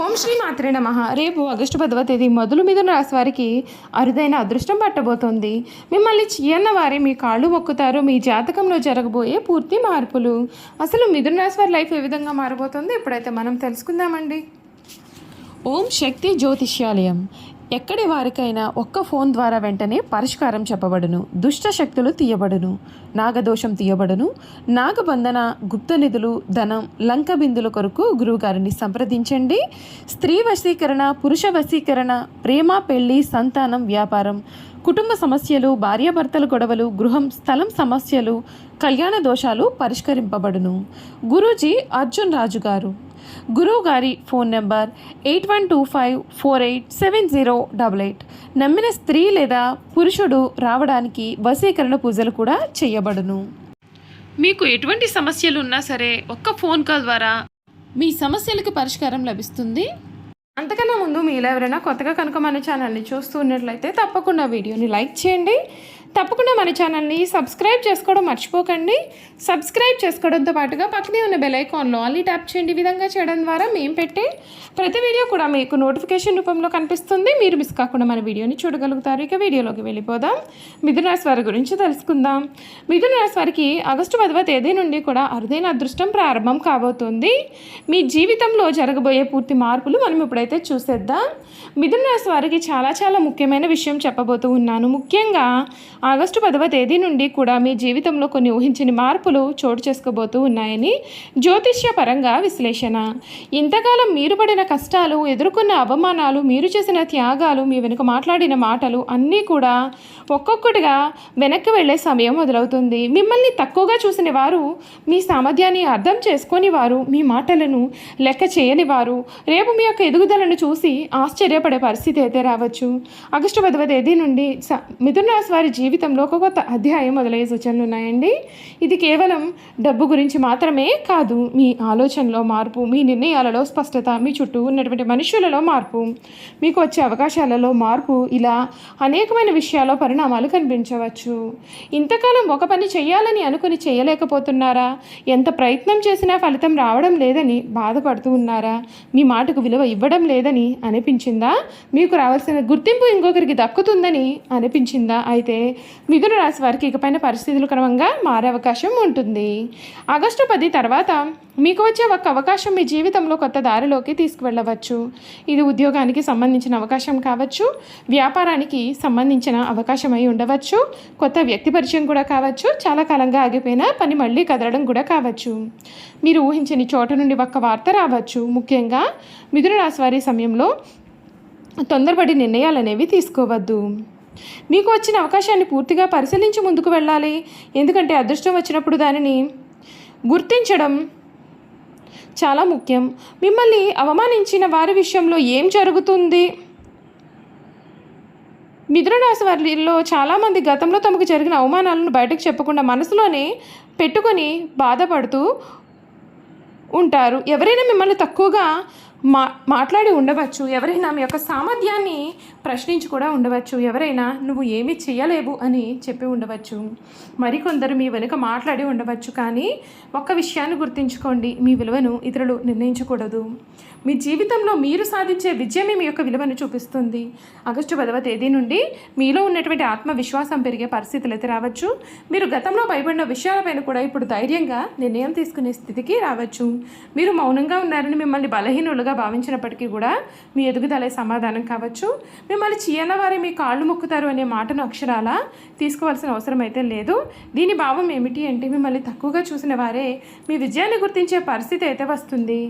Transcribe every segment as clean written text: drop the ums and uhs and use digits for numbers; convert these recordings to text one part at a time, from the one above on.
ఓం శ్రీ మాత్రే నమః. రేపు ఆగస్టు 10వ తేదీ మొదలు మిథున రాశి వారికి అరుదైన అదృష్టం పట్టబోతోంది. మిమ్మల్ని చీయన్న వారే మీ కాళ్ళు మొక్కుతారు. మీ జాతకంలో జరగబోయే పూర్తి మార్పులు. అసలు మిథున రాశి వారి లైఫ్ ఏ విధంగా మారబోతుంది ఇప్పుడైతే మనం తెలుసుకుందామండి. ఓం శక్తి జ్యోతిష్యాలయం. ఎక్కడి వారికైనా ఒక్క ఫోన్ ద్వారా వెంటనే పరిష్కారం చెప్పబడును. దుష్ట శక్తులు తీయబడును. నాగదోషం తీయబడును. నాగబంధన, గుప్త నిధులు, ధనం, లంక బిందుల కొరకు గురువుగారిని సంప్రదించండి. స్త్రీ వశీకరణ, పురుష వశీకరణ, ప్రేమ, పెళ్లి, సంతానం, వ్యాపారం, కుటుంబ సమస్యలు, భార్యాభర్తల గొడవలు, గృహం, స్థలం సమస్యలు, కళ్యాణ దోషాలు పరిష్కరింపబడును. గురూజీ అర్జున్ రాజు గారు. గురువు గారి ఫోన్ నెంబర్ 8125487088. నమ్మిన స్త్రీ లేదా పురుషుడు రావడానికి వశీకరణ పూజలు కూడా చేయబడును. మీకు ఎటువంటి సమస్యలు ఉన్నా సరే ఒక్క ఫోన్ కాల్ ద్వారా మీ సమస్యలకు పరిష్కారం లభిస్తుంది. అంతకన్నా ముందు మీలో ఎవరైనా కొత్తగా కనుక మన ఛానల్ని చూస్తూ ఉన్నట్లయితే తప్పకుండా వీడియోని లైక్ చేయండి. తప్పకుండా మన ఛానల్ని సబ్స్క్రైబ్ చేసుకోవడం మర్చిపోకండి. సబ్స్క్రైబ్ చేసుకోవడంతో పాటుగా పక్కనే ఉన్న బెల్ ఐకాన్లో ఆల్ ట్యాప్ చేయండి. ఈ విధంగా చేయడం ద్వారా మేము పెట్టే ప్రతి వీడియో కూడా మీకు నోటిఫికేషన్ రూపంలో కనిపిస్తుంది. మీరు మిస్ కాకుండా మన వీడియోని చూడగలుగుతారు. ఇక వీడియోలోకి వెళ్ళిపోదాం. మిథున రాశి వారి గురించి తెలుసుకుందాం. మిథున రాశి వారికి ఆగస్టు 10వ తేదీ నుండి కూడా అరుదైన అదృష్టం ప్రారంభం కాబోతుంది. మీ జీవితంలో జరగబోయే పూర్తి మార్పులు మనం ఇప్పుడైతే చూసేద్దాం. మిథున రాశి వారికి చాలా ముఖ్యమైన విషయం చెప్పబోతూ ఉన్నాను. ముఖ్యంగా ఆగస్టు 10వ తేదీ నుండి కూడా మీ జీవితంలో కొన్ని ఊహించని మార్పులు చోటు చేసుకోబోతూ ఉన్నాయని జ్యోతిష్య పరంగా విశ్లేషణ. ఇంతకాలం మీరు పడిన కష్టాలు, ఎదుర్కొన్న అవమానాలు, మీరు చేసిన త్యాగాలు, మీ వెనుక మాట్లాడిన మాటలు అన్నీ కూడా ఒక్కొక్కటిగా వెనక్కి వెళ్ళే సమయం మొదలవుతుంది. మిమ్మల్ని తక్కువగా చూసిన వారు, మీ సామర్థ్యాన్ని అర్థం చేసుకొని వారు, మీ మాటలను లెక్క చేయని వారు రేపు మీ యొక్క ఎదుగుదలను చూసి ఆశ్చర్యపడే పరిస్థితి అయితే రావచ్చు. ఆగస్టు 10వ తేదీ నుండి మిథున రాశి వారి జీవితంలో ఒక కొత్త అధ్యాయం మొదలయ్యే సూచనలు ఉన్నాయండి. ఇది కేవలం డబ్బు గురించి మాత్రమే కాదు. మీ ఆలోచనలో మార్పు, మీ నిర్ణయాలలో స్పష్టత, మీ చుట్టూ ఉన్నటువంటి మనుషులలో మార్పు, మీకు వచ్చే అవకాశాలలో మార్పు, ఇలా అనేకమైన విషయాల్లో పరిణామాలు కనిపించవచ్చు. ఇంతకాలం ఒక పని చేయాలని అనుకుని చేయలేకపోతున్నారా? ఎంత ప్రయత్నం చేసినా ఫలితం రావడం లేదని బాధపడుతూ ఉన్నారా? మీ మాటకు విలువ ఇవ్వడం లేదని అనిపించిందా? మీకు రావాల్సిన గుర్తింపు ఇంకొకరికి దక్కుతుందని అనిపించిందా? అయితే మిథున రాశి వారికి ఇకపైన పరిస్థితులు క్రమంగా మారే అవకాశం ఉంటుంది. ఆగస్టు 10 తర్వాత మీకు వచ్చే ఒక అవకాశం మీ జీవితంలో కొత్త దారిలోకి తీసుకువెళ్ళవచ్చు. ఇది ఉద్యోగానికి సంబంధించిన అవకాశం కావచ్చు, వ్యాపారానికి సంబంధించిన అవకాశం అయి ఉండవచ్చు, కొత్త వ్యక్తి పరిచయం కూడా కావచ్చు, చాలా కాలంగా ఆగిపోయిన పని మళ్ళీ కదలడం కూడా కావచ్చు. మీరు ఊహించని చోట నుండి ఒక వార్త రావచ్చు. ముఖ్యంగా మిథున రాశి వారి సమయంలో తొందరపడి నిర్ణయాలు అనేవి తీసుకోవద్దు. మీకు వచ్చిన అవకాశాన్ని పూర్తిగా పరిశీలించి ముందుకు వెళ్ళాలి. ఎందుకంటే అదృష్టం వచ్చినప్పుడు దానిని గుర్తించడం చాలా ముఖ్యం. మిమ్మల్ని అవమానించిన వారి విషయంలో ఏం జరుగుతుంది? మిథున రాశి వారిలో చాలామంది గతంలో తమకు జరిగిన అవమానాలను బయటకు చెప్పకుండా మనసులోనే పెట్టుకొని బాధపడుతూ ఉంటారు. ఎవరైనా మిమ్మల్ని తక్కువగా మాట్లాడి ఉండవచ్చు. ఎవరైనా మీ యొక్క సామర్థ్యాన్ని ప్రశ్నించి కూడా ఉండవచ్చు. ఎవరైనా నువ్వు ఏమీ చేయలేవు అని చెప్పి ఉండవచ్చు. మరికొందరు మీ వెనుక మాట్లాడి ఉండవచ్చు. కానీ ఒక్క విషయాన్ని గుర్తుంచుకోండి, మీ విలువను ఇతరులు నిర్ణయించకూడదు. మీ జీవితంలో మీరు సాధించే విజయమే మీ యొక్క విలువను చూపిస్తుంది. ఆగస్టు 10వ తేదీ నుండి మీలో ఉన్నటువంటి ఆత్మవిశ్వాసం పెరిగే పరిస్థితులు అయితే రావచ్చు. మీరు గతంలో భయపడిన విషయాలపైన కూడా ఇప్పుడు ధైర్యంగా నిర్ణయం తీసుకునే స్థితికి రావచ్చు. మీరు మౌనంగా ఉన్నారని మిమ్మల్ని బలహీనులుగా భావించినప్పటికీ కూడా మీ ఎదుగుదలే సమాధానం కావచ్చు. మిమ్మల్ని చీయన్న వారే మీ కాళ్ళు మొక్కుతారు అనే మాటను అక్షరాల తీసుకోవాల్సిన అవసరం అయితే లేదు. దీని భావం ఏమిటి అంటే మిమ్మల్ని తక్కువగా చూసిన వారే మీ విజయాన్ని గుర్తించే పరిస్థితి అయితే వస్తుంది.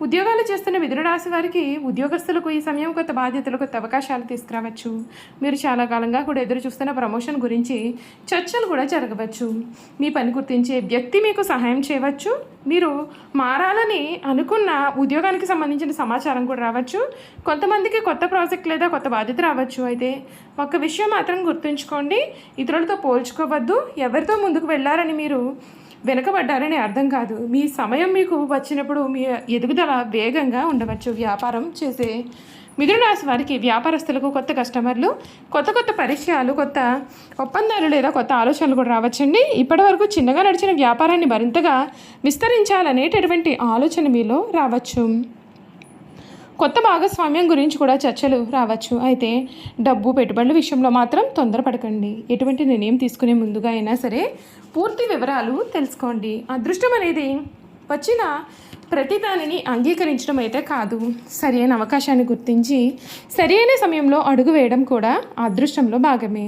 ఉద్యోగాలు చేస్తున్న మిథున రాశి వారికి ఉద్యోగస్తులకు ఈ సమయం కొత్త బాధ్యతలు, కొత్త అవకాశాలు తీసుకురావచ్చు. మీరు చాలా కాలంగా కూడా ఎదురు చూస్తున్న ప్రమోషన్ గురించి చర్చలు కూడా జరగవచ్చు. మీ పని గుర్తించే వ్యక్తి మీకు సహాయం చేయవచ్చు. మీరు మారాలని అనుకున్న ఉద్యోగానికి సంబంధించిన సమాచారం కూడా రావచ్చు. కొంతమందికి కొత్త ప్రాజెక్ట్ లేదా కొత్త బాధ్యత రావచ్చు. అయితే ఒక విషయం మాత్రం గుర్తుంచుకోండి, ఇతరులతో పోల్చుకోవద్దు. ఎవరితో ముందుకు వెళ్ళారని మీరు వెనుకబడ్డారని అర్థం కాదు. మీ సమయం మీకు వచ్చినప్పుడు మీ ఎదుగుదల వేగంగా ఉండవచ్చు. వ్యాపారం చేసే మిథున రాశి వారికి వ్యాపారస్తులకు కొత్త కస్టమర్లు, కొత్త పరిచయాలు, కొత్త ఒప్పందాలు లేదా కొత్త ఆలోచనలు కూడా రావచ్చండి. ఇప్పటివరకు చిన్నగా నడిచిన వ్యాపారాన్ని మరింతగా విస్తరించాలనేటటువంటి ఆలోచన మీలో రావచ్చు. కొత్త భాగస్వామ్యం గురించి కూడా చర్చలు రావచ్చు. అయితే డబ్బు పెట్టుబడుల విషయంలో మాత్రం తొందరపడకండి. ఎటువంటి నిర్ణయం తీసుకునే ముందుగా అయినా సరే పూర్తి వివరాలు తెలుసుకోండి. అదృష్టం అనేది వచ్చిన ప్రతి దానిని అంగీకరించడం అయితే కాదు, సరైన అవకాశాన్ని గుర్తించి సరైన సమయంలో అడుగు వేయడం కూడా అదృష్టంలో భాగమే.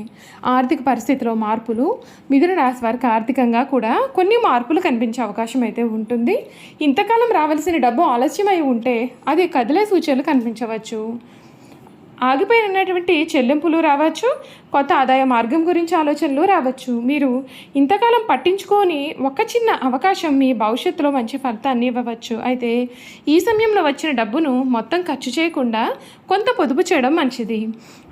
ఆర్థిక పరిస్థితిలో మార్పులు, మిథున రాశి వారికి ఆర్థికంగా కూడా కొన్ని మార్పులు కనిపించే అవకాశం అయితే ఉంటుంది. ఇంతకాలం రావాల్సిన డబ్బు ఆలస్యమై ఉంటే అది కదిలే సూచనలు కనిపించవచ్చు. ఆగిపోయినటువంటి చెల్లింపులు రావచ్చు. కొత్త ఆదాయ మార్గం గురించి ఆలోచనలు రావచ్చు. మీరు ఇంతకాలం పట్టించుకొని ఒక చిన్న అవకాశం మీ భవిష్యత్తులో మంచి ఫలితాన్ని ఇవ్వవచ్చు. అయితే ఈ సమయంలో వచ్చిన డబ్బును మొత్తం ఖర్చు చేయకుండా కొంత పొదుపు చేయడం మంచిది.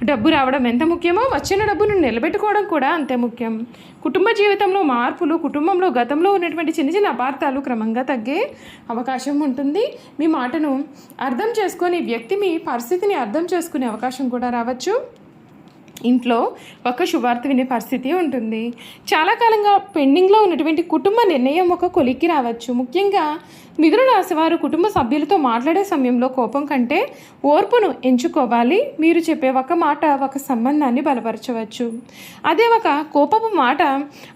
డబ్బు రావడం ఎంత ముఖ్యమో వచ్చిన డబ్బును నిలబెట్టుకోవడం కూడా అంతే ముఖ్యం. కుటుంబ జీవితంలో మార్పులు, కుటుంబంలో గతంలో ఉన్నటువంటి చిన్న చిన్న అపార్థాలు క్రమంగా తగ్గే అవకాశం ఉంటుంది. మీ మాటను అర్థం చేసుకొని వ్యక్తి మీ పరిస్థితిని అర్థం చేసుకునే అవకాశం కూడా రావచ్చు. ఇంట్లో ఒక శుభార్త వినే పరిస్థితి ఉంటుంది. చాలా కాలంగా పెండింగ్లో ఉన్నటువంటి కుటుంబ నిర్ణయం ఒక కొలిక్కి రావచ్చు. ముఖ్యంగా మిథున రాశి వారు కుటుంబ సభ్యులతో మాట్లాడే సమయంలో కోపం కంటే ఓర్పును ఎంచుకోవాలి. మీరు చెప్పే ఒక మాట ఒక సంబంధాన్ని బలపరచవచ్చు. అదే ఒక కోపపు మాట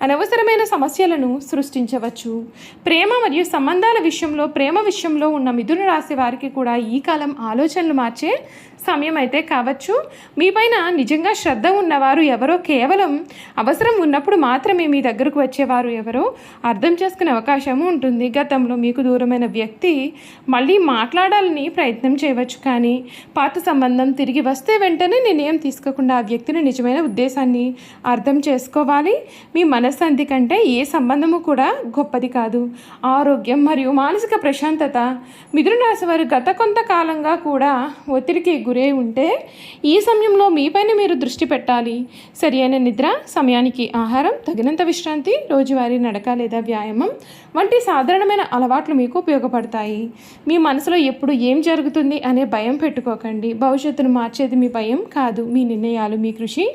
అనవసరమైన సమస్యలను సృష్టించవచ్చు. ప్రేమ మరియు సంబంధాల విషయంలో, ప్రేమ విషయంలో ఉన్న మిథున రాశి వారికి కూడా ఈ కాలం ఆలోచనలు మార్చే సమయం అయితే కావచ్చు. మీపైన నిజంగా శ్రద్ధ ఉన్నవారు ఎవరో, కేవలం అవసరం ఉన్నప్పుడు మాత్రమే మీ దగ్గరకు వచ్చేవారు ఎవరో అర్థం చేసుకునే అవకాశం ఉంటుంది. గతంలో మీకు దూరమైన వ్యక్తి మళ్ళీ మాట్లాడాలని ప్రయత్నం చేయవచ్చు, కానీ పాత సంబంధం తిరిగి వస్తే వెంటనే నిర్ణయం తీసుకోకుండా ఆ వ్యక్తిని నిజమైన ఉద్దేశాన్ని అర్థం చేసుకోవాలి. మీ మనశ్శాంతి కంటే ఏ సంబంధము కూడా గొప్పది కాదు. ఆరోగ్యం మరియు మానసిక ప్రశాంతత. మిథున రాశి వారు గత కొంతకాలంగా కూడా ఒత్తిడికి గురై ఉంటే ఈ సమయంలో మీపైన మీరు దృష్టి పెట్టాలి. సరి అయిన నిద్ర, సమయానికి ఆహారం, తగినంత విశ్రాంతి, రోజువారీ నడక లేదా వ్యాయామం వంటి సాధారణమైన అలవాట్లు మీకు ఉపయోగపడతాయి. మీ మనసులో ఎప్పుడు ఏం జరుగుతుంది అనే భయం పెట్టుకోకండి. భవిష్యత్తును మార్చేది మీ భయం కాదు, మీ నిర్ణయాలు, మీ కృషి,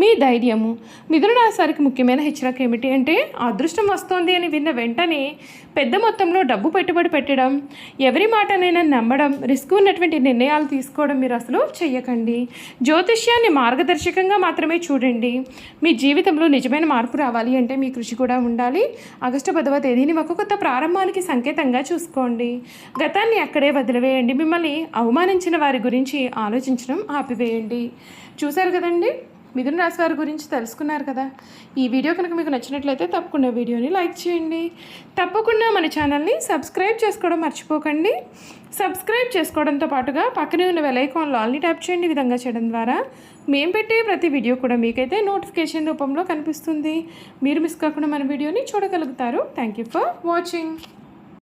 మీ ధైర్యము. మిథున రాశి వారికి ముఖ్యమైన హెచ్చరిక ఏమిటి అంటే, అదృష్టం వస్తోంది అని విన్న వెంటనే పెద్ద మొత్తంలో డబ్బు పెట్టుబడి పెట్టడం, ఎవరి మాటనైనా నమ్మడం, రిస్క్ ఉన్నటువంటి నిర్ణయాలు తీసుకోవడం మీరు అసలు చెయ్యకండి. జ్యోతిష్యాన్ని మార్గదర్శకంగా మాత్రమే చూడండి. మీ జీవితంలో నిజమైన మార్పు రావాలి అంటే మీ కృషి కూడా ఉండాలి. ఆగస్టు 10వ తేదీని ఒక కొత్త ప్రారంభానికి సంకేతంగా చూసుకోండి. గతాన్ని అక్కడే వదిలివేయండి. మిమ్మల్ని అవమానించిన వారి గురించి ఆలోచించడం ఆపివేయండి. చూశారు కదండి, మిథున రాశి వారి గురించి తెలుసుకున్నారు కదా. ఈ వీడియో కనుక మీకు నచ్చినట్లయితే తప్పకుండా వీడియోని లైక్ చేయండి. తప్పకుండా మన ఛానల్ని సబ్స్క్రైబ్ చేసుకోవడం మర్చిపోకండి. సబ్స్క్రైబ్ చేసుకోవడంతో పాటుగా పక్కనే ఉన్న బెల్ ఐకాన్లో ఆల్ని ట్యాప్ చేయండి. ఈ విధంగా చేయడం ద్వారా మేము పెట్టే ప్రతి వీడియో కూడా మీకైతే నోటిఫికేషన్ రూపంలో కనిపిస్తుంది. మీరు మిస్ కాకుండా మన వీడియోని చూడగలుగుతారు. Thank you for watching.